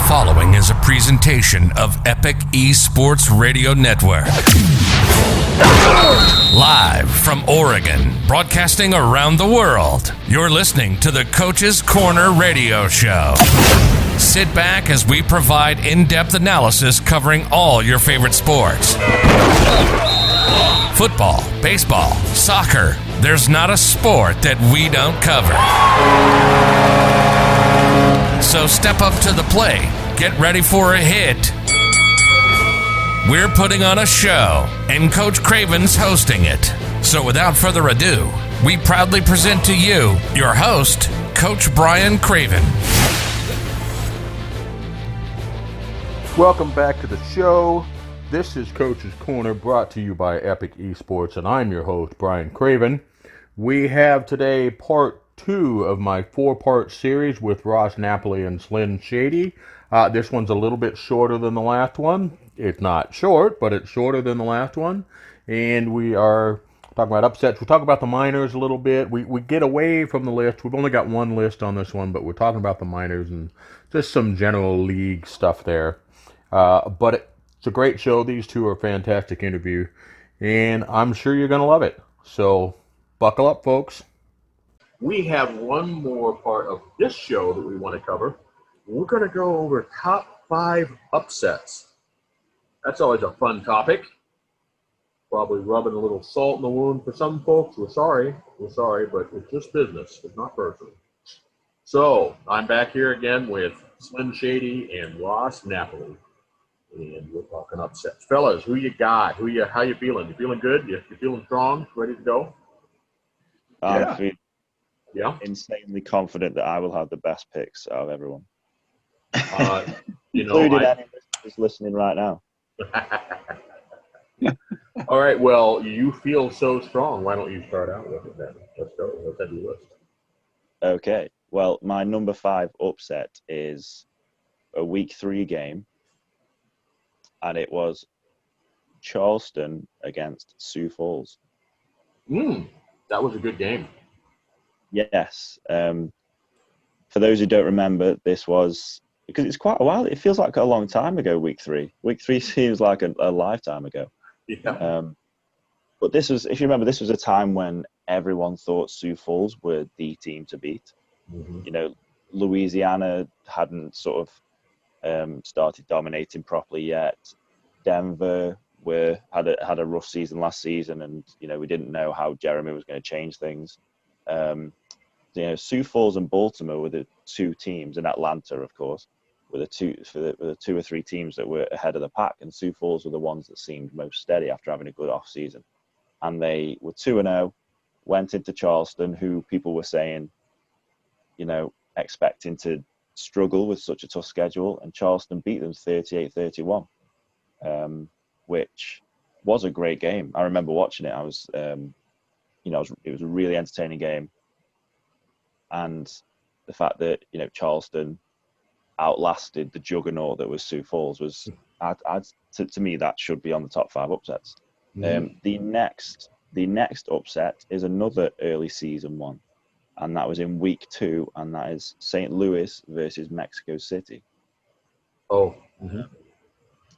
following is a presentation of Epic eSports Radio Network. Live from Oregon, broadcasting around the world, you're listening to the Coach's Corner Radio Show. Sit back as we provide in-depth analysis covering all your favorite sports. Football, baseball, soccer. There's not a sport that we don't cover. So step up to the plate. Get ready for a hit. We're putting on a show, and Coach Craven's hosting it. So without further ado, we proudly present to you your host, Coach Brian Craven. Welcome back to the show. This is Coach's Corner, brought to you by Epic eSports, and I'm your host, Brian Craven. We have today part 2 of my 4-part series with Napoli and Slinn Shady. This one's a little bit shorter than the last one. It's not short, but it's shorter than the last one. And we are talking about upsets. We'll talk about the minors a little bit. We get away from the list. We've only got one list on this one, but we're talking about the minors and just some general league stuff there. But it's a great show. These two are a fantastic interview, and I'm sure you're going to love it. So buckle up, folks. We have one more part of this show that we want to cover. We're going to go over top 5 upsets. That's always a fun topic. Probably rubbing a little salt in the wound for some folks. We're sorry, but it's just business. It's not personal. So I'm back here again with Slinn Shady and Napoli, and we're talking upsets. Fellas, who you got? How you feeling? You feeling good? You feeling strong? Ready to go? I'm feeling insanely confident that I will have the best picks out of everyone. Including anyone who's listening right now. All right, well, you feel so strong. Why don't you start out with it then? Let's go. Let's have your list. Okay. Well, my number 5 upset is a week 3 game, and it was Charleston against Sioux Falls. That was a good game. Yes. For those who don't remember, this was, because it's quite a while, it feels like a long time ago, week 3. Week 3 seems like a lifetime ago. Yeah. But this was, if you remember, this was a time when everyone thought Sioux Falls were the team to beat. Mm-hmm. You know, Louisiana hadn't sort of started dominating properly yet. Denver had a rough season last season, and you know we didn't know how Jeremy was going to change things. Sioux Falls and Baltimore were the 2 teams, and Atlanta, of course, were the 2 or 3 teams that were ahead of the pack, and Sioux Falls were the ones that seemed most steady after having a good off season. And they were 2-0, went into Charleston, who people were saying, you know, expecting to struggle with such a tough schedule, and Charleston beat them 38-31, which was a great game. I remember watching it. It was a really entertaining game, and the fact that Charleston outlasted the juggernaut that was Sioux Falls was, to me, that should be on the top 5 upsets. The next upset is another early season one, and that was in week 2, and that is St. Louis versus Mexico City.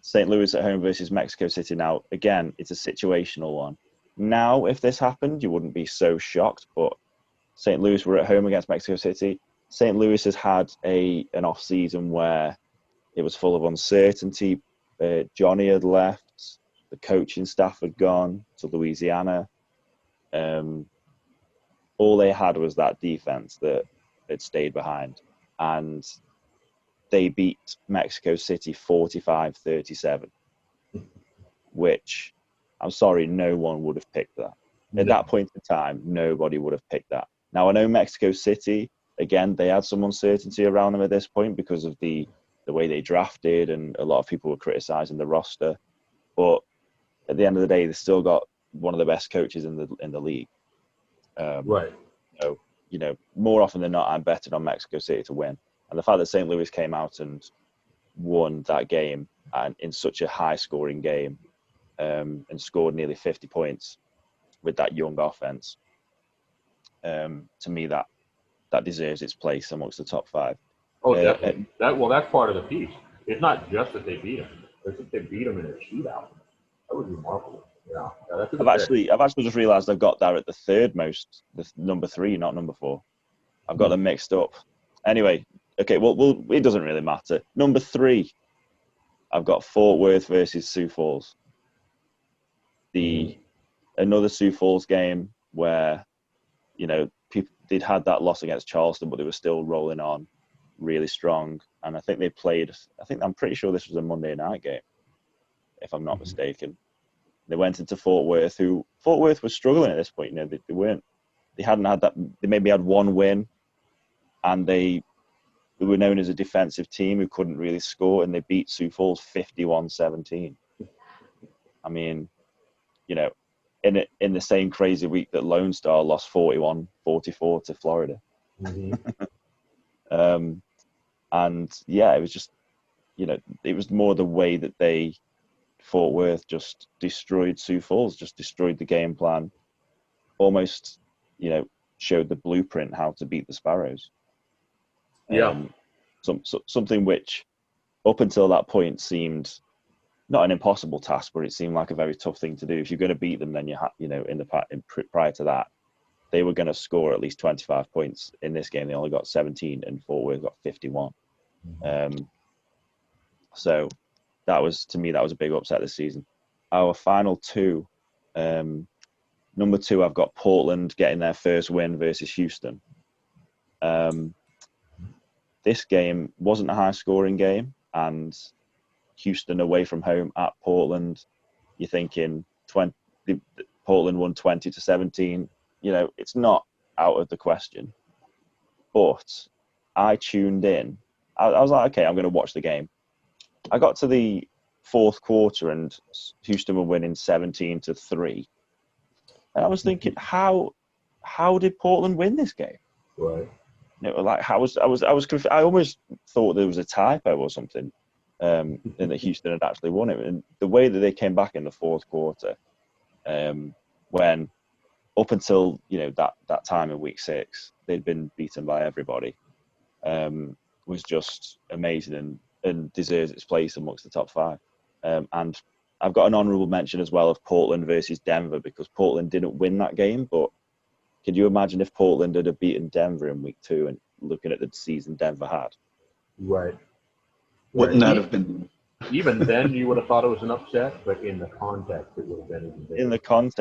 St. Louis at home versus Mexico City. Now, again, it's a situational one. Now, if this happened, you wouldn't be so shocked, but St. Louis were at home against Mexico City. St. Louis has had an off season where it was full of uncertainty. Johnny had left. The coaching staff had gone to Louisiana. All they had was that defense that had stayed behind. And they beat Mexico City 45-37, which, I'm sorry, no one would have picked that. At that point in time, nobody would have picked that. Now, I know Mexico City, again, they had some uncertainty around them at this point because of the way they drafted, and a lot of people were criticizing the roster. But at the end of the day, they still got one of the best coaches in the league. Right. So, more often than not, I'm betting on Mexico City to win. And the fact that St. Louis came out and won that game, and in such a high-scoring game, and scored nearly 50 points with that young offense, to me, that deserves its place amongst the top 5. Oh, definitely. That's part of the piece. It's not just that they beat them; it's that they beat them in a shootout. That was remarkable. Yeah, that's a good I've actually just realised I've got that at the third most, number 3, not number 4. I've got them mixed up. Anyway, okay, well, it doesn't really matter. Number 3, I've got Fort Worth versus Sioux Falls. Another Sioux Falls game where, people they'd had that loss against Charleston, but they were still rolling on really strong. And I think I'm pretty sure this was a Monday night game, if I'm not mistaken. They went into Fort Worth, Fort Worth was struggling at this point. They hadn't had that. They maybe had one win, and they were known as a defensive team who couldn't really score, and they beat Sioux Falls 51-17. I mean, in the same crazy week that Lone Star lost 41-44 to Florida. And yeah, it was just, it was more the way that Fort Worth just destroyed Sioux Falls, just destroyed the game plan, almost, showed the blueprint how to beat the Sparrows. Something which up until that point seemed not an impossible task, but it seemed like a very tough thing to do. If you're going to beat them, then prior to that, they were going to score at least 25 points. In this game, they only got 17, and Fort Worth got 51. So that was a big upset this season. Our final 2, number 2, I've got Portland getting their first win versus Houston. This game wasn't a high-scoring game, and Houston away from home at Portland, you're thinking Portland won 20-17. It's not out of the question. But I tuned in. I was like, okay, I'm going to watch the game. I got to the fourth quarter and Houston were winning 17-3. And I was thinking, how did Portland win this game? Right. I almost thought there was a typo or something. And that Houston had actually won it. And the way that they came back in the fourth quarter, when up until that time in week 6, they'd been beaten by everybody, was just amazing and deserves its place amongst the top 5. And I've got an honourable mention as well of Portland versus Denver, because Portland didn't win that game. But could you imagine if Portland had beaten Denver in week 2 and looking at the season Denver had? Right. Wouldn't that have been? Even then, you would have thought it was an upset, but in the context, it would have been even bigger.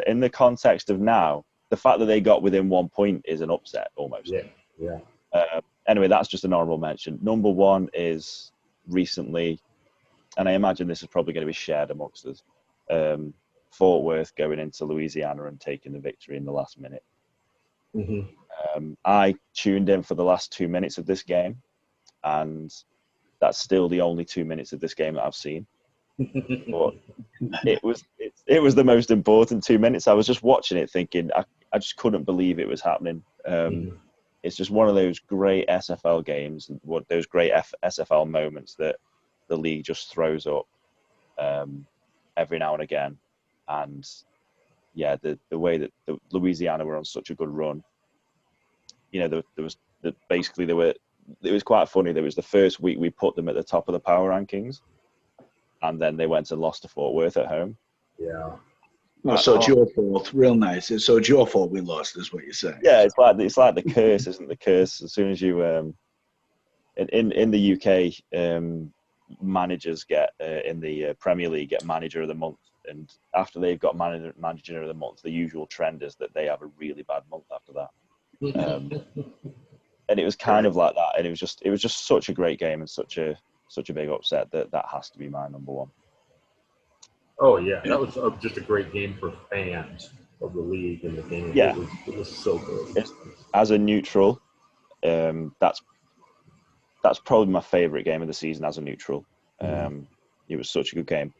In the context of now, the fact that they got within 1 point is an upset almost. Yeah. Anyway, that's just an honourable mention. Number 1 is recently, and I imagine this is probably going to be shared amongst us, Fort Worth going into Louisiana and taking the victory in the last minute. I tuned in for the last 2 minutes of this game, and that's still the only 2 minutes of this game that I've seen. But it was the most important 2 minutes. I was just watching it thinking, I just couldn't believe it was happening. It's just one of those great SFL games, and those great SFL moments that the league just throws up every now and again. And yeah, the way that Louisiana were on such a good run, it was quite funny. There was the first week we put them at the top of the power rankings, and then they went and lost to Fort Worth at home. Yeah. Oh, so it's your fault. Real nice. So it's your fault we lost, is what you're saying. Yeah, it's like the curse, isn't the curse? As soon as you in the UK, managers get in the Premier League get manager of the month, and after they've got manager of the month, the usual trend is that they have a really bad month after that. And it was kind of like that, and it was just such a great game and such a big upset that has to be my number 1. Oh yeah, that was just a great game for fans of the league and the game. Yeah, it was so good. As a neutral, that's probably my favourite game of the season as a neutral. It was such a good game.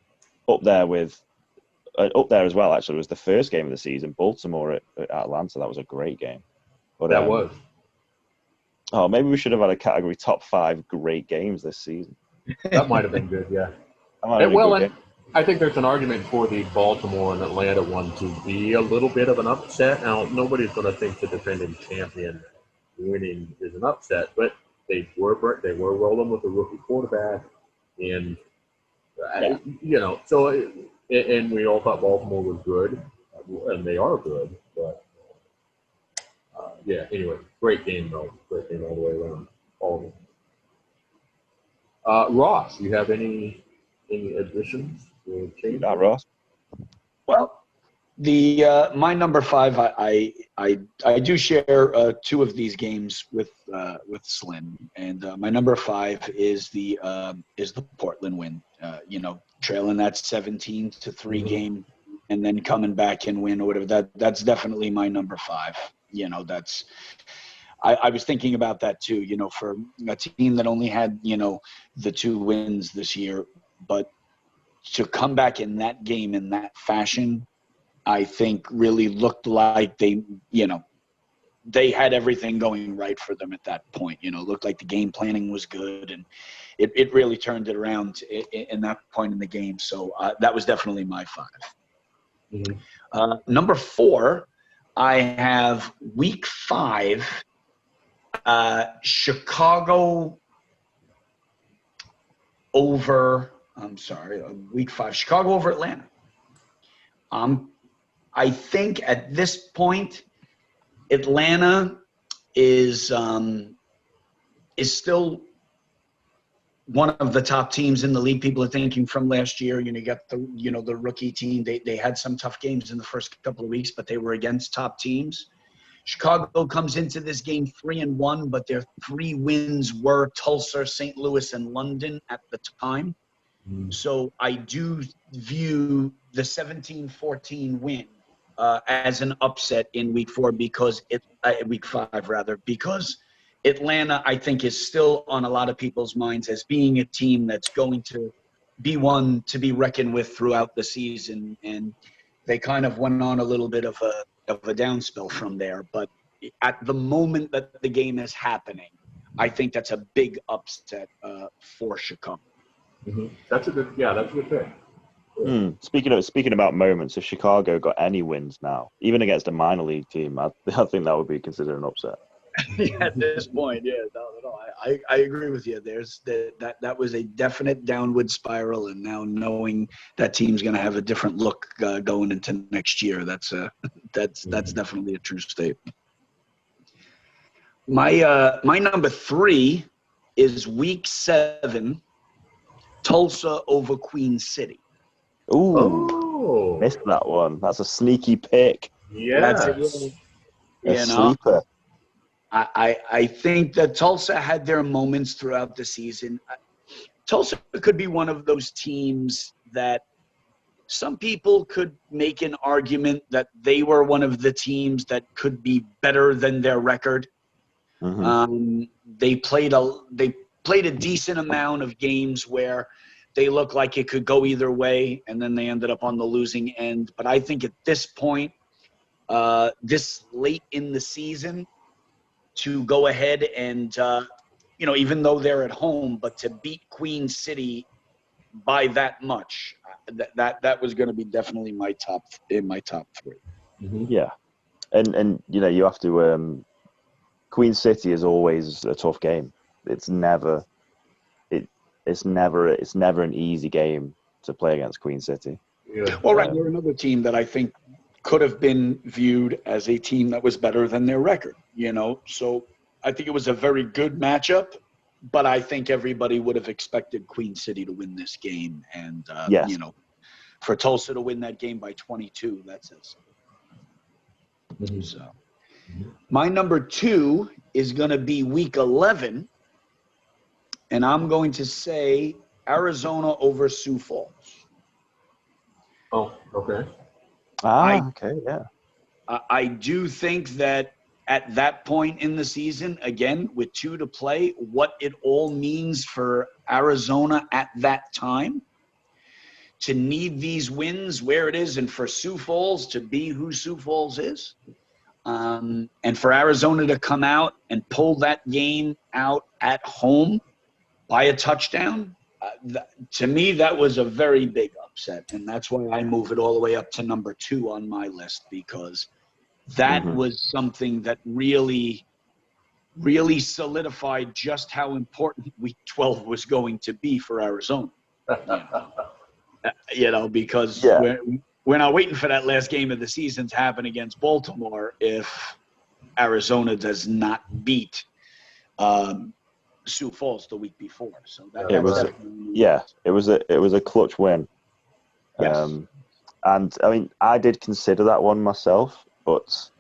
Up there as well, actually, was the first game of the season, Baltimore at Atlanta. That was a great game. But that was. Oh, maybe we should have had a category top 5 great games this season. That might have been good, yeah. I think there's an argument for the Baltimore and Atlanta one to be a little bit of an upset. Now, nobody's going to think the defending champion winning is an upset, but they were rolling with a rookie quarterback, and so and we all thought Baltimore was good, and they are good, but anyway, great game though, great game all the way around, all of them. Ross, you have any additions or changes? That Ross. Well, the my number 5, I do share 2 of these games with Slinn, and my number 5 is the Portland win. Trailing that 17-3 game, and then coming back and win or whatever. That's definitely my number 5. That's. I was thinking about that too. For a team that only had the 2 wins this year, but to come back in that game in that fashion, I think really looked like they had everything going right for them at that point. Looked like the game planning was good, and it really turned it around in that point in the game. So that was definitely my 5. Mm-hmm. Number 4, I have week 5, Chicago over. Week 5, Chicago over Atlanta. I think at this point, Atlanta is still one of the top teams in the league. People are thinking from last year. You got the rookie team. They had some tough games in the first couple of weeks, but they were against top teams. Chicago comes into this game 3-1, but their 3 wins were Tulsa, St. Louis, and London at the time. So I do view the 17-14 win as an upset in week 4 week 5 rather, because Atlanta, I think, is still on a lot of people's minds as being a team that's going to be one to be reckoned with throughout the season. And they kind of went on a little bit of a downspill from there. But at the moment that the game is happening, I think that's a big upset for Chicago. Mm-hmm. That's a good pick. Yeah. Speaking about moments, if Chicago got any wins now, even against a minor league team, I think that would be considered an upset. At this point, no, I agree with you. There's that was a definite downward spiral, and now knowing that team's going to have a different look going into next year, that's definitely a true statement. My number 3 is week 7, Tulsa over Queen City. Ooh, missed that one. That's a sneaky pick. Yes. A sleeper. I think that Tulsa had their moments throughout the season. Tulsa could be one of those teams that some people could make an argument that they were one of the teams that could be better than their record. Mm-hmm. They played a decent amount of games where they looked like it could go either way, and then they ended up on the losing end. But I think at this point, this late in the season, to go ahead and, even though they're at home, but to beat Queen City by that much, that was going to be definitely my top 3. Mm-hmm. Yeah, and you have to. Queen City is always a tough game. It's never an easy game to play against Queen City. Yeah. Well, right, they're another team that I think could have been viewed as a team that was better than their record, So I think it was a very good matchup, but I think everybody would have expected Queen City to win this game. And, yes. For Tulsa to win that game by 22, that's it. Mm-hmm. So my number 2 is going to be week 11, and I'm going to say Arizona over Sioux Falls. Oh, okay. Okay, yeah. I do think that at that point in the season, again, with 2 to play, what it all means for Arizona at that time to need these wins where it is, and for Sioux Falls to be who Sioux Falls is. And for Arizona to come out and pull that game out at home by a touchdown, to me, that was a very big upset. And that's why I move it all the way up to number 2 on my list, because that was something that really really solidified just how important Week 12 was going to be for Arizona. Because we're not waiting for that last game of the season to happen against Baltimore if Arizona does not beat Sioux Falls the week before. So it was a clutch win. Yes. And I mean, I did consider that one myself, but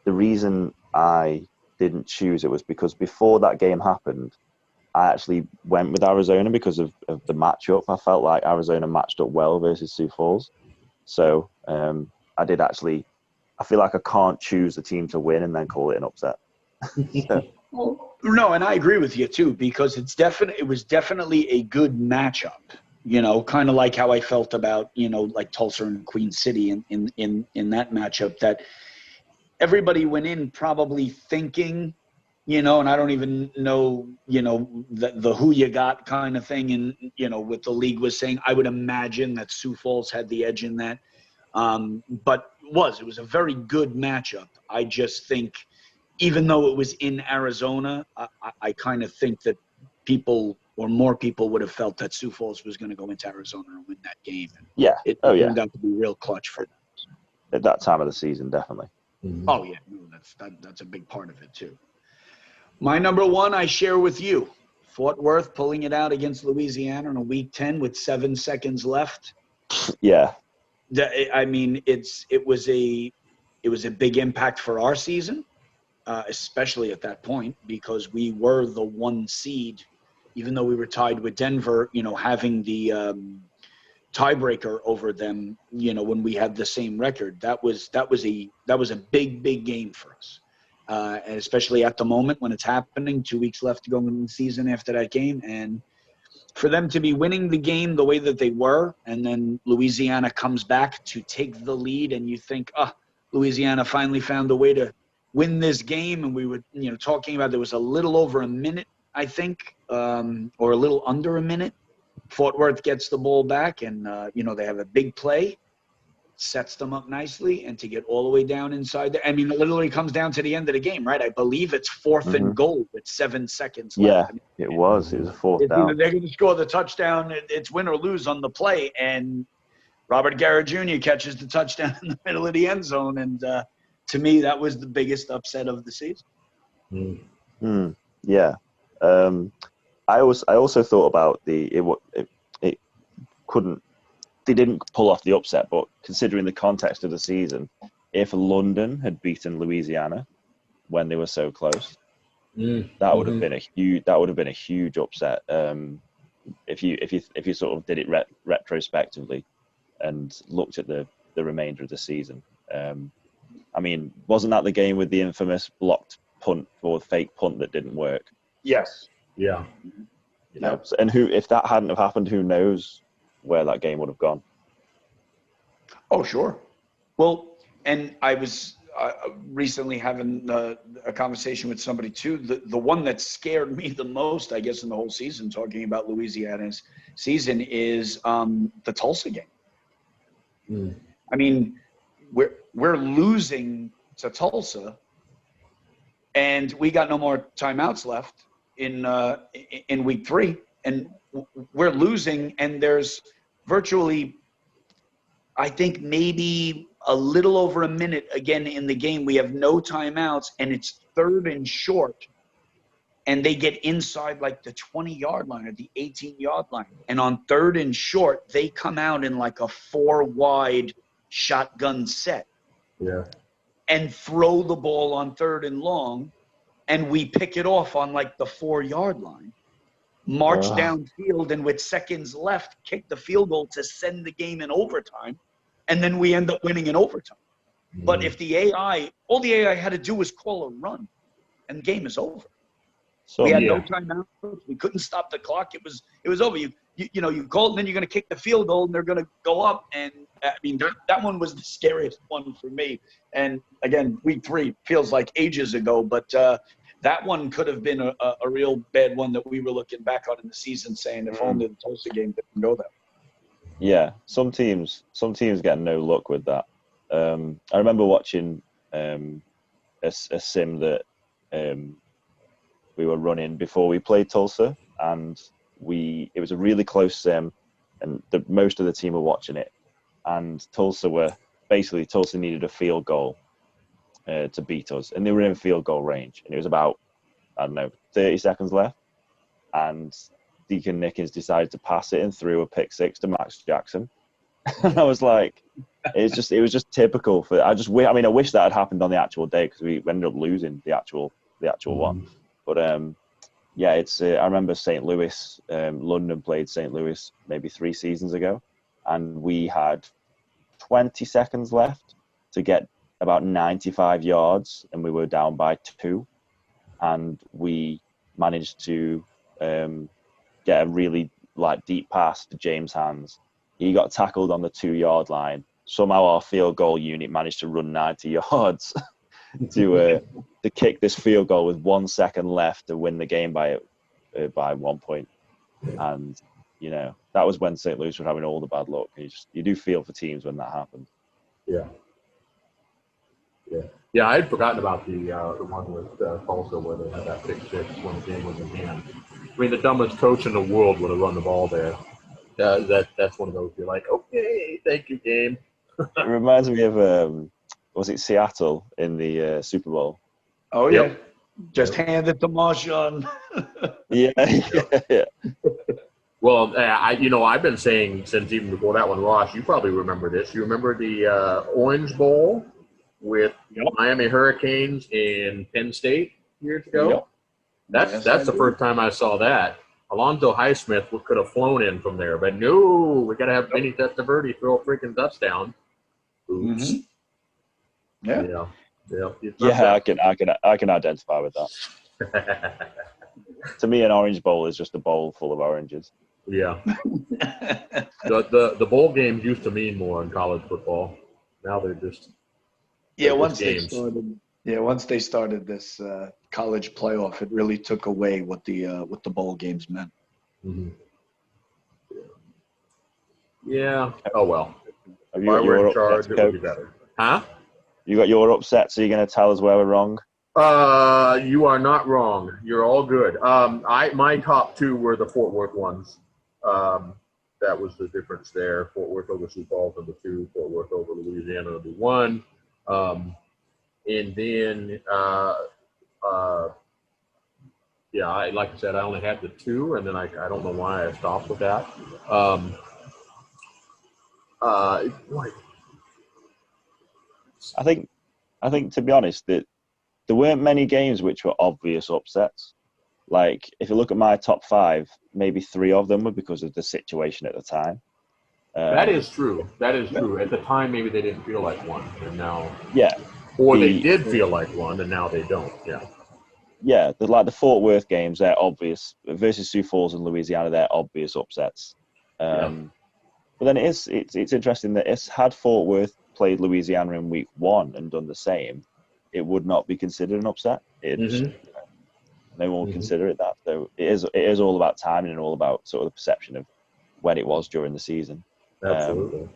the reason I didn't choose it was because before that game happened, I actually went with Arizona because of the matchup. I felt like Arizona matched up well versus Sioux Falls. So I did actually. I feel like I can't choose a team to win and then call it an upset. Well, no, and I agree with you too, because it was definitely a good matchup. Kind of like how I felt about, like Tulsa and Queen City in that matchup, that everybody went in probably thinking, and I don't even know, the who you got kind of thing. And, what the league was saying, I would imagine that Sioux Falls had the edge in that. But it was a very good matchup. I just think, even though it was in Arizona, I kind of think that more people would have felt that Sioux Falls was going to go into Arizona and win that game. And it turned out to be real clutch for them. At that time of the season, definitely. Mm-hmm. Oh, yeah. No, that's a big part of it, too. My number one, I share with you. Fort Worth pulling it out against Louisiana in a Week 10 with 7 seconds left. Yeah. I mean, it was a big impact for our season, especially at that point, because we were the 1 seed, even though we were tied with Denver. Having the tiebreaker over them. When we had the same record, that was a big game for us, and especially at the moment when it's happening. 2 weeks left to go in the season after that game, and for them to be winning the game the way that they were, and then Louisiana comes back to take the lead, and you think, Louisiana finally found a way to win this game. And we were, talking about, there was a little over a minute, I think, or a little under a minute. Fort Worth gets the ball back, and, they have a big play, sets them up nicely, and to get all the way down inside there. I mean, it literally comes down to the end of the game, right? I believe it's 4th and goal with 7 seconds left. Yeah, I mean, it was a fourth down. They're going to score the touchdown. It's win or lose on the play. And Robert Garrett Jr. catches the touchdown in the middle of the end zone. And to me, that was the biggest upset of the season. Yeah. I also thought about it couldn't. They didn't pull off the upset, but considering the context of the season, if London had beaten Louisiana when they were so close, that would have been a huge upset. If you sort of did it retrospectively and looked at the remainder of the season. I mean, wasn't that the game with the infamous blocked punt or fake punt that didn't work? Yes. Yeah. And if that hadn't have happened, who knows where that game would have gone? Oh, sure. Well, and I was recently having a conversation with somebody too. The one that scared me the most, I guess, in the whole season, talking about Louisiana's season, is the Tulsa game. I mean, we're losing to Tulsa, and we got no more timeouts left in Week 3, and we're losing, and there's virtually, I think, maybe a little over a minute again in the game. We have no timeouts, and it's 3rd and short, and they get inside like the 20-yard line or the 18-yard line. And on 3rd and short, they come out in like a 4-wide shotgun set. Yeah. And throw the ball on 3rd and long, and we pick it off on like the 4-yard line. March downfield, and with seconds left, kick the field goal to send the game in overtime, and then we end up winning in overtime. But if all the AI had to do was call a run, and the game is over. So we had no timeouts. We couldn't stop the clock. It was over. You called, and then you're going to kick the field goal, and they're going to go up. And I mean, that one was the scariest one for me. And again, Week 3 feels like ages ago, but that one could have been a real bad one that we were looking back on in the season, saying if only the Tulsa game didn't go that way. Yeah, some teams get no luck with that. I remember watching a sim that we were running before we played Tulsa, and it was a really close sim, and most of the team were watching it, and Tulsa needed a field goal to beat us, and they were in field goal range, and it was about, I don't know, 30 seconds left, and Deacon Nickens decided to pass it and threw a pick six to Max Jackson. And I was like, it was just typical for. I wish that had happened on the actual day, because we ended up losing the actual one. But yeah, it's. I remember St. Louis, London played St. Louis maybe 3 seasons ago, and we had 20 seconds left to get about 95 yards, and we were down by 2, and we managed to get a really deep pass to James Hands. He got tackled on the 2-yard line. Somehow our field goal unit managed to run 90 yards to kick this field goal with 1 second left to win the game by 1 point. And that was when St. Louis were having all the bad luck. You do feel for teams when that happens. Yeah. I had forgotten about the one with Tulsa where they had that pick six when the game was in hand. I mean, the dumbest coach in the world would have run the ball there. That's one of those. You're like, okay, thank you, game. It reminds me of was it Seattle in the Super Bowl? Oh yeah, just hand it to Marshawn. Yeah. Well, I've been saying since even before that one, Ross, you probably remember this. You remember the Orange Bowl with Miami Hurricanes in Penn State years ago? Yep. That's the first time I saw that. Alonzo Highsmith could have flown in from there, but no, we got to have Vinny Testaverde throw a freaking touchdown. Oops. Mm-hmm. Yeah. I can identify with that. To me, an Orange Bowl is just a bowl full of oranges. Yeah. the bowl games used to mean more in college football. Now they're just once they started this college playoff, it really took away what the bowl games meant. Mm-hmm. Yeah. Oh well. Have you got your in charge, it would be better. Huh? You got your upset, so you're going to tell us where we're wrong? You are not wrong. You're all good. My top 2 were the Fort Worth ones. That was the difference there. Fort Worth over Sioux Falls number 2. Fort Worth over Louisiana number 1. And then, like I said, I only had the 2, and then I don't know why I stopped with that. I think to be honest, that there weren't many games which were obvious upsets. Like, if you look at my top 5, maybe 3 of them were because of the situation at the time. That is true. At the time, maybe they didn't feel like one, and now. Yeah. Or they did feel like one, and now they don't. Yeah. Yeah, the Fort Worth games, they're obvious. Versus Sioux Falls and Louisiana, they're obvious upsets. But then it's interesting that had Fort Worth played Louisiana in week 1 and done the same, it would not be considered an upset. No one would consider it that. So it is all about timing and all about sort of the perception of when it was during the season. Absolutely.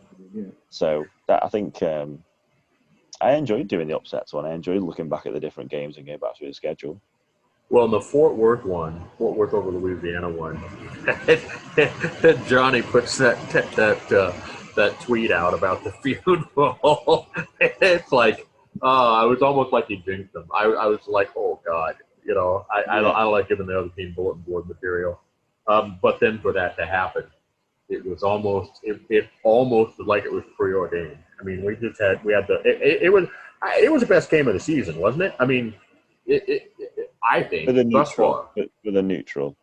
So that, I think I enjoyed doing the upsets one. I enjoyed looking back at the different games and going back through the schedule. Well, in the Fort Worth over Louisiana one, Johnny puts that tweet out about the field goal. It's like, I was almost like he jinxed them. I was like, oh God, I don't like giving the other team bulletin board material. But then for that to happen, it was almost like it was preordained. I mean, it was the best game of the season, wasn't it? I mean, I think thus far. With a neutral,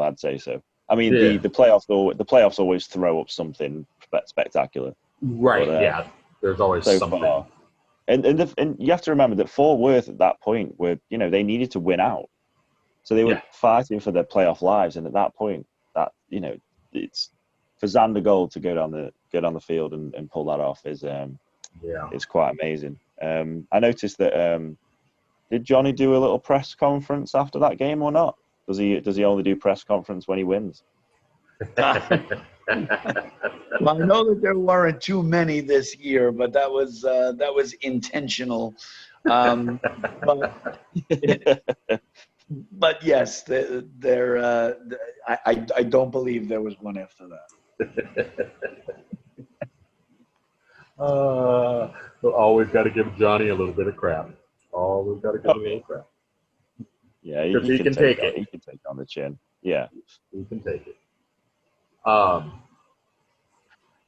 I'd say so. I mean, the playoffs always throw up something spectacular. Right. But, there's always something. Far. And you have to remember that Fort Worth at that point were, they needed to win out, so they were fighting for their playoff lives. And at that point, that it's for Xander Gold to go down the field and pull that off is it's quite amazing. I noticed that. Did Johnny do a little press conference after that game or not? Does he only do press conference when he wins? Well, I know that there weren't too many this year, but that was intentional. But But yes, I don't believe there was one after that. Always got to give Johnny a little bit of crap. Always got to give him a little crap. Yeah, Because he can take it. He can take it on the chin. Yeah. He can take it.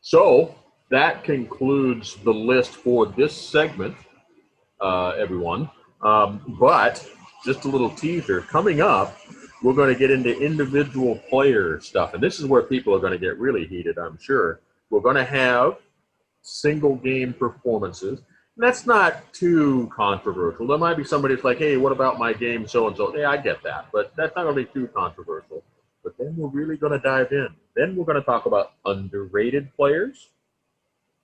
So that concludes the list for this segment, everyone. But just a little teaser. Coming up, we're going to get into individual player stuff. And this is where people are going to get really heated, I'm sure. We're going to have single game performances. And that's not too controversial. There might be somebody that's like, hey, what about my game so-and-so? Yeah, I get that. But that's not going to be too controversial. But then we're really going to dive in. Then we're going to talk about underrated players.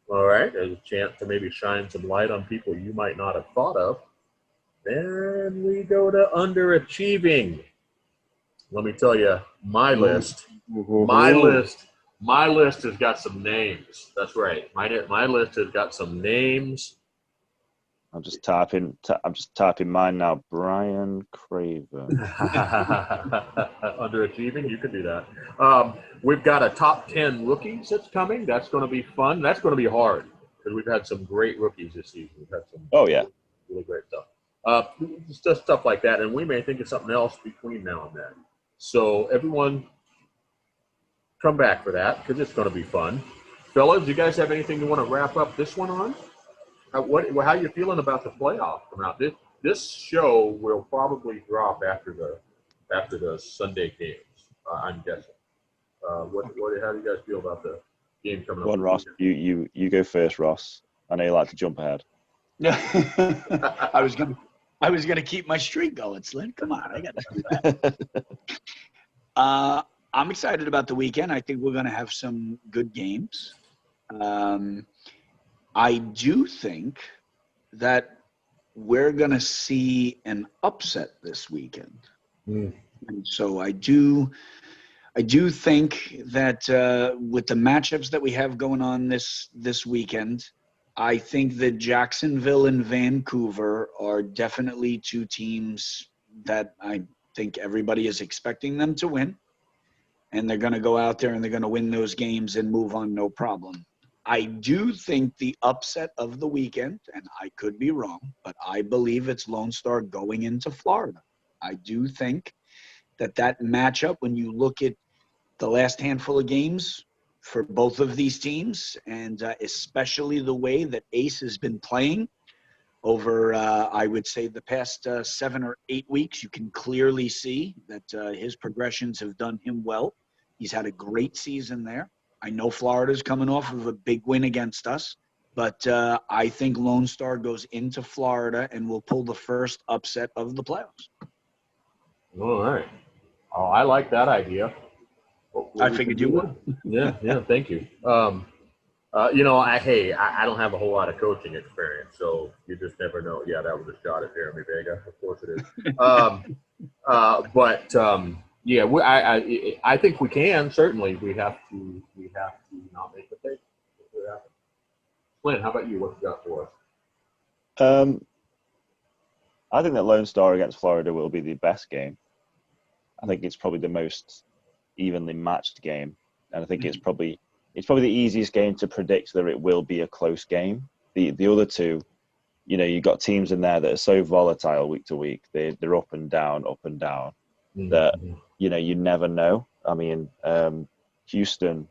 All right, there's a chance to maybe shine some light on people you might not have thought of. Then we go to underachieving. Let me tell you, my list has got some names. That's right. My list has got some names. I'm just typing mine now. Brian Craven. Underachieving, you could do that. We've got a top 10 rookies that's coming. That's going to be fun. That's going to be hard because we've had some great rookies this season. We've had some really great stuff. Just stuff like that, and we may think of something else between now and then. So everyone, come back for that because it's going to be fun. Fellas, do you guys have anything you want to wrap up this one on? How are you feeling about the playoff coming out? This show will probably drop after the Sunday games. I'm guessing. How do you guys feel about the game coming up? Go on, Ross. You go first, Ross. I know you like to jump ahead. I was gonna keep my streak going, Slinn. Come on, I got to do that. I'm excited about the weekend. I think we're gonna have some good games. I do think that we're going to see an upset this weekend. And so I do think that with the matchups that we have going on this weekend, I think that Jacksonville and Vancouver are definitely two teams that I think everybody is expecting them to win. And they're going to go out there and they're going to win those games and move on no problem. I do think the upset of the weekend, and I could be wrong, but I believe it's Lone Star going into Florida. I do think that matchup, when you look at the last handful of games for both of these teams, and especially the way that Ace has been playing over, I would say, the past 7 or 8 weeks, you can clearly see that his progressions have done him well. He's had a great season there. I know Florida's coming off of a big win against us, but I think Lone Star goes into Florida and will pull the first upset of the playoffs. All right. Oh, I like that idea. I figured you would. Yeah. Thank you. I don't have a whole lot of coaching experience, so you just never know. Yeah, that was a shot at Jeremy Vega. Of course it is. Yeah, I think we can. Certainly, we have to not make mistakes. Slinn, how about you? What you got for us? I think that Lone Star against Florida will be the best game. I think it's probably the most evenly matched game, and I think it's probably the easiest game to predict that it will be a close game. The other two, you've got teams in there that are so volatile week to week. They're up and down, that you never know. I mean, Houston.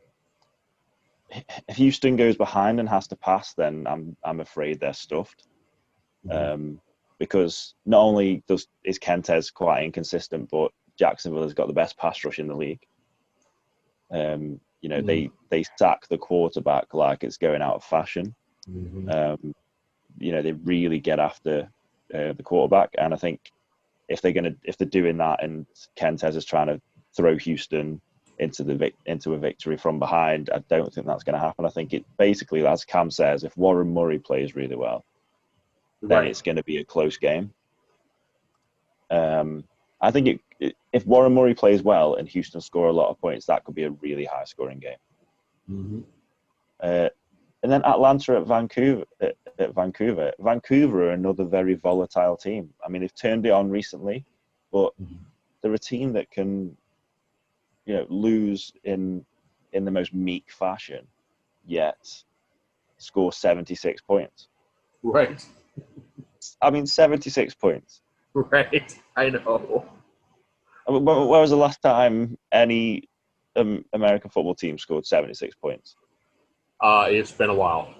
If Houston goes behind and has to pass, then I'm afraid they're stuffed. Because not only is Kentez quite inconsistent, but Jacksonville has got the best pass rush in the league. They sack the quarterback like it's going out of fashion. They really get after the quarterback, and I think if they're doing that, and Kentez is trying to throw Houston into a victory from behind, I don't think that's going to happen. I think it basically, as Cam says, if Warren Murray plays really well, then it's going to be a close game. I think if Warren Murray plays well and Houston score a lot of points, that could be a really high scoring game. And then Atlanta at Vancouver. Vancouver are another very volatile team. I mean, they've turned it on recently. but they're a team that can, lose in the most meek fashion, yet score 76 points. Right. I mean, 76 points. Right. I know. I mean, when was the last time any American football team scored 76 points? It's been a while.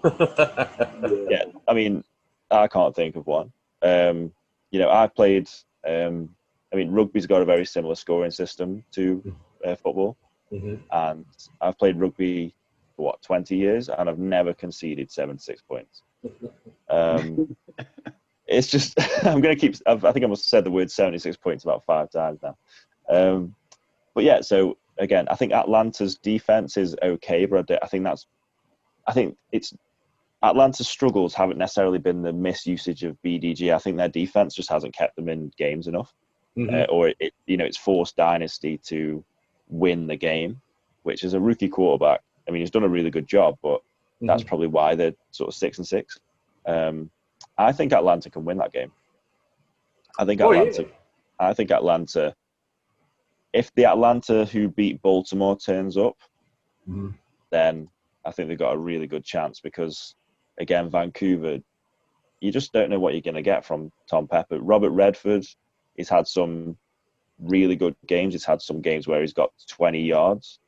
Yeah, I mean, I can't think of one. I played. Rugby's got a very similar scoring system to football, and I've played rugby for 20 years, and I've never conceded 76 points. It's just I'm gonna keep. I think I must have said the word 76 points about 5 times now. But yeah, so again, I think Atlanta's defense is okay, but I think it's Atlanta's struggles haven't necessarily been the misusage of BDG. I think their defense just hasn't kept them in games enough, or it's forced Dynasty to win the game, which is a rookie quarterback. I mean, he's done a really good job, but that's probably why they're sort of 6-6. I think Atlanta can win that game. I think Atlanta. If the Atlanta who beat Baltimore turns up, then I think they've got a really good chance because, again, Vancouver, you just don't know what you're going to get from Tom Pepper. Robert Redford, he's had some really good games. He's had some games where he's got 20 yards.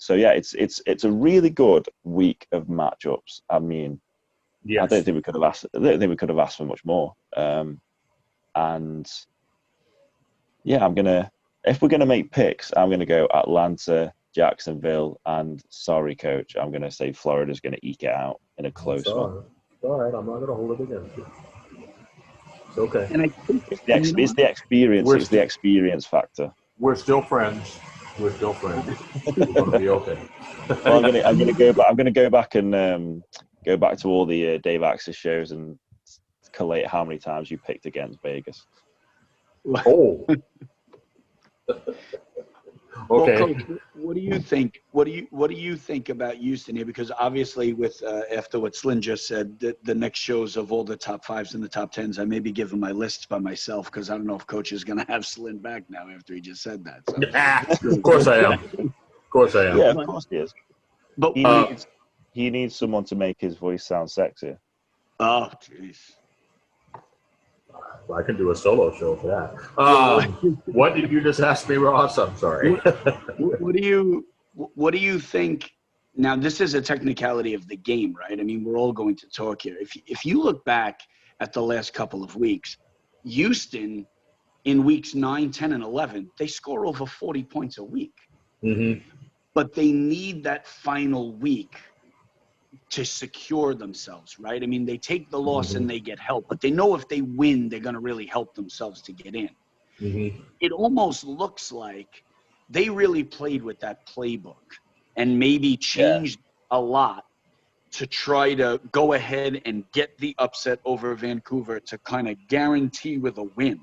So yeah, it's a really good week of matchups. I mean, yes. I don't think we could have asked for much more. And yeah, if we're gonna make picks, I'm gonna go Atlanta, Jacksonville, and sorry, coach, I'm gonna say Florida's gonna eke it out in a close one. All right, I'm not gonna hold it against you. It's okay. And I think it's the experience. It's the experience factor. We're still friends. We're still friends. We're gonna be okay. Well, I'm gonna go back and go back to all the Dave Axis shows and collate how many times you picked against Vegas. Oh. Okay. Well, Coach, what do you think? What do you think about Houston here? Because obviously, with after what Slinn just said, the next shows of all the top 5s and the top 10s, I may be giving my lists by myself because I don't know if Coach is going to have Slinn back now after he just said that. So. Of course I am. Of course I am. Yeah, of course he is. But he needs someone to make his voice sound sexier. Oh, jeez. I can do a solo show for that. What did you just ask me, Ross? I'm sorry. What do you think? Now, this is a technicality of the game, right? I mean, we're all going to talk here. If you look back at the last couple of weeks, Houston in weeks 9, 10, and 11, they score over 40 points a week. But they need that final week to secure themselves, right? I mean, they take the loss and they get help, but they know if they win, they're going to really help themselves to get in. It almost looks like they really played with that playbook and maybe changed a lot to try to go ahead and get the upset over Vancouver to kind of guarantee with a win.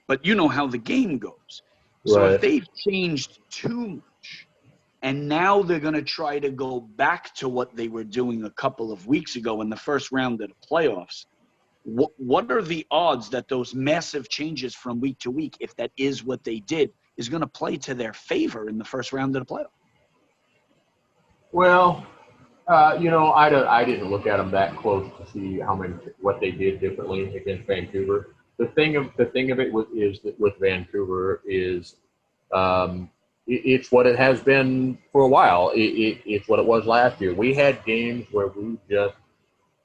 But you know how the game goes. So if they've changed too much, and now they're going to try to go back to what they were doing a couple of weeks ago in the first round of the playoffs. What are the odds that those massive changes from week to week, if that is what they did, is going to play to their favor in the first round of the playoffs? Well, I didn't look at them that close to see what they did differently against Vancouver. The thing of it is that with Vancouver is. It's what it has been for a while. It's what it was last year. We had games where we just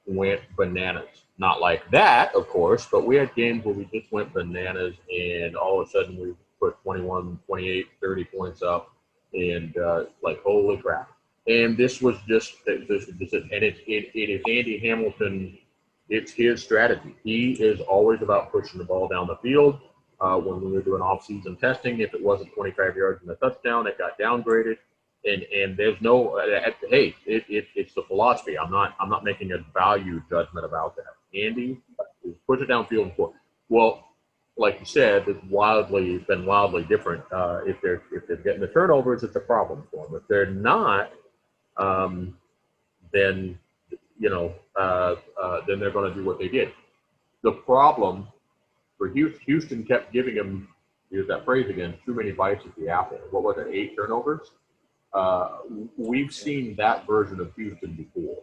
went bananas. Not like that, of course, but we had games where we just went bananas, and all of a sudden we put 21, 28, 30 points up, and like, holy crap. And this was just, it is Andy Hamilton. It's his strategy. He is always about pushing the ball down the field. When we were doing off-season testing, if it wasn't 25 yards and a touchdown, it got downgraded. And there's no, it's the philosophy. I'm not making a value judgment about that. Andy push it downfield. Well, like you said, it's been wildly different. If they're getting the turnovers, it's a problem for them. If they're not, then they're going to do what they did. The problem for Houston kept giving him, use that phrase again, too many bites at the apple. What was it, 8 turnovers? We've seen that version of Houston before.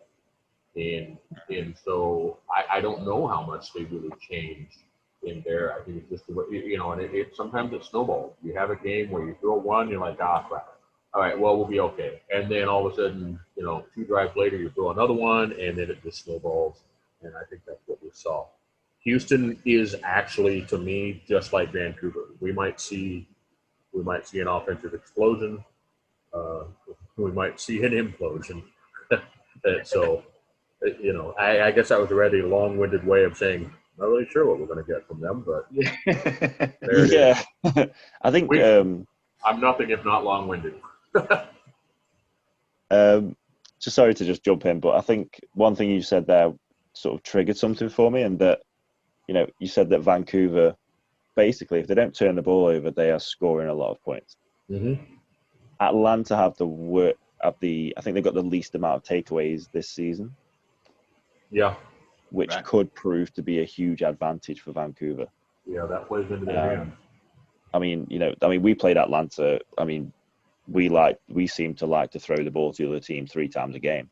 And so I don't know how much they really changed in there. I think it's just the way, and it sometimes it snowballs. You have a game where you throw one, you're like, crap. All right, well, we'll be okay. And then all of a sudden, 2 drives later, you throw another one, and then it just snowballs. And I think that's what we saw. Houston is actually, to me, just like Vancouver. We might see an offensive explosion. We might see an implosion. And so, I guess that was already a long-winded way of saying, not really sure what we're going to get from them, but there it is. I think I'm nothing if not long-winded. Just sorry to just jump in, but I think one thing you said there sort of triggered something for me, and that you said that Vancouver, basically, if they don't turn the ball over, they are scoring a lot of points. Mm-hmm. Atlanta have I think they've got the least amount of takeaways this season. Yeah. Which could prove to be a huge advantage for Vancouver. Yeah, that plays into their hand. We played Atlanta. We seem to like to throw the ball to the other team 3 times a game.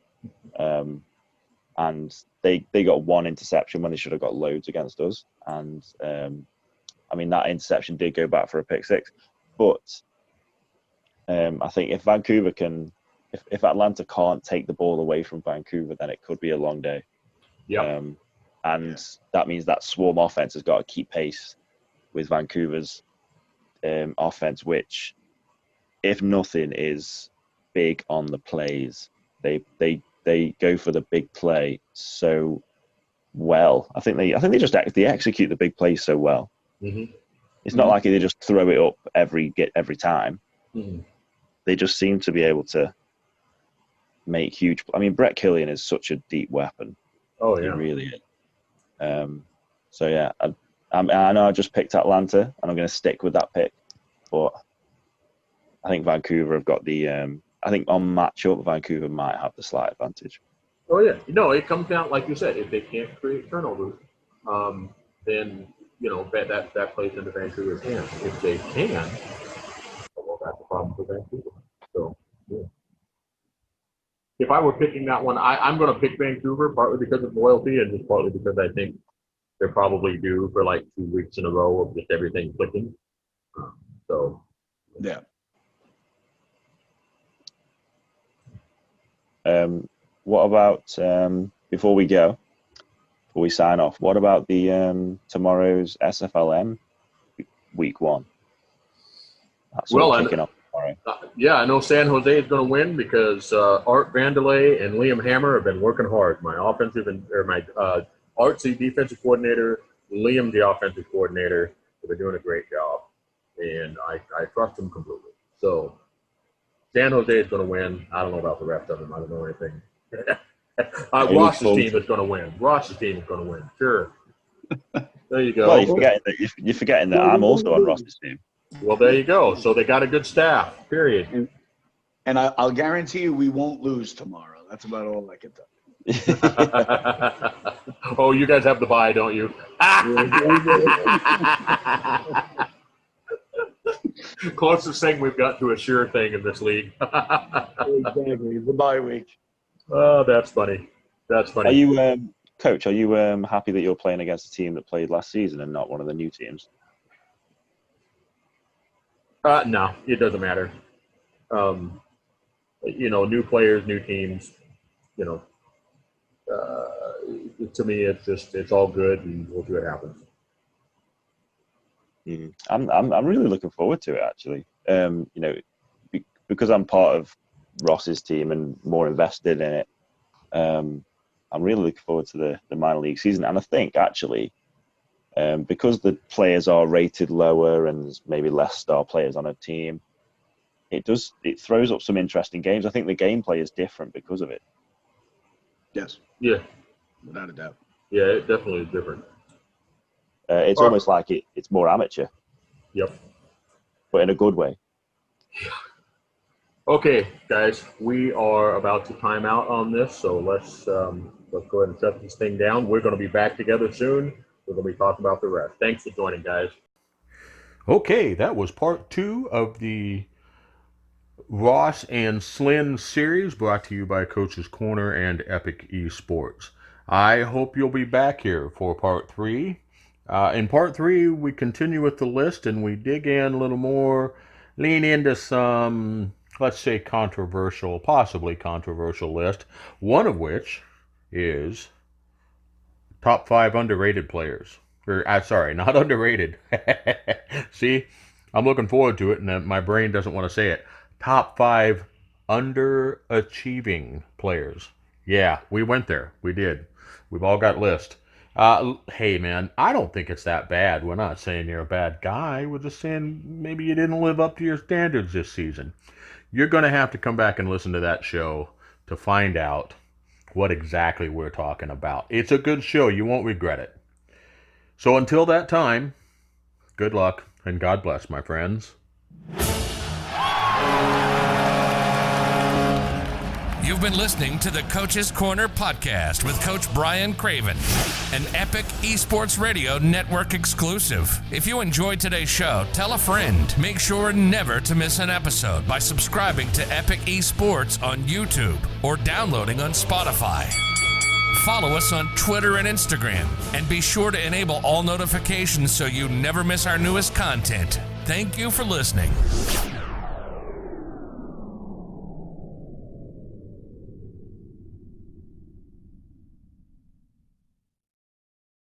And they got 1 interception when they should have got loads against us. And that interception did go back for a pick 6. But I think if Vancouver if Atlanta can't take the ball away from Vancouver, then it could be a long day. Yeah. That means that swarm offense has got to keep pace with Vancouver's offense, which, if nothing, is big on the plays. They go for the big play so well. I think they execute the big plays so well. Mm-hmm. It's not like they just throw it up every time. Mm-hmm. They just seem to be able to make huge. Brett Killian is such a deep weapon. Oh yeah, he really is. So yeah, I know I just picked Atlanta, and I'm going to stick with that pick. But I think Vancouver have got the. I think on matchup, Vancouver might have the slight advantage. Oh yeah, it comes down, like you said, if they can't create turnovers, then that plays into Vancouver's hands. If they can, well, that's a problem for Vancouver. So yeah. If I were picking that one, I'm going to pick Vancouver, partly because of loyalty and just partly because I think they're probably due for like 2 weeks in a row of just everything clicking. So, yeah. What about before we sign off? What about the tomorrow's SFLM week 1? That's kicking off tomorrow. I know San Jose is going to win because Art Vandelay and Liam Hammer have been working hard. My Art's the defensive coordinator, Liam the offensive coordinator. They're doing a great job, and I trust them completely. So San Jose is going to win. I don't know about the rest of them. I don't know anything. Ross's team is going to win. Ross's team is going to win. Sure. There you go. Well, you're forgetting that I'm also on Ross's team. Well, there you go. So they got a good staff, period. And I'll guarantee you we won't lose tomorrow. That's about all I can tell you. Oh, you guys have the bye, don't you? Closest thing we've got to a sure thing in this league. Exactly. The bye week. Oh, that's funny. That's funny. Are you, Coach, are you happy that you're playing against a team that played last season and not one of the new teams? No, it doesn't matter. New players, new teams, to me, it's all good, and we'll see what happens. I'm really looking forward to it, actually. Because I'm part of Ross's team and more invested in it. I'm really looking forward to the minor league season, and I think actually, because the players are rated lower and there's maybe less star players on a team, it throws up some interesting games. I think the gameplay is different because of it. Yes. Yeah. Without a doubt. Yeah, it definitely is different. It's almost like it's more amateur. Yep. But in a good way. Okay, guys, we are about to time out on this, so let's go ahead and shut this thing down. We're going to be back together soon we're going to be talking about the rest. Thanks for joining, guys. Okay, that was part 2 of the Ross and Slinn series, brought to you by Coach's Corner and Epic eSports. I hope you'll be back here for part 3. In part 3, we continue with the list and we dig in a little more, lean into some, let's say, possibly controversial list, one of which is top 5 underrated players. Sorry, not underrated. See, I'm looking forward to it, and my brain doesn't want to say it. Top 5 underachieving players. Yeah, we went there. We did. We've all got lists. Hey, man, I don't think it's that bad. We're not saying you're a bad guy. We're just saying maybe you didn't live up to your standards this season. You're going to have to come back and listen to that show to find out what exactly we're talking about. It's a good show. You won't regret it. So until that time, good luck and God bless, my friends. You've been listening to the Coach's Corner podcast with Coach Brian Craven, an Epic Esports Radio Network exclusive. If you enjoyed today's show, tell a friend. Make sure never to miss an episode by subscribing to Epic Esports on YouTube or downloading on Spotify. Follow us on Twitter and Instagram, and be sure to enable all notifications so you never miss our newest content. Thank you for listening.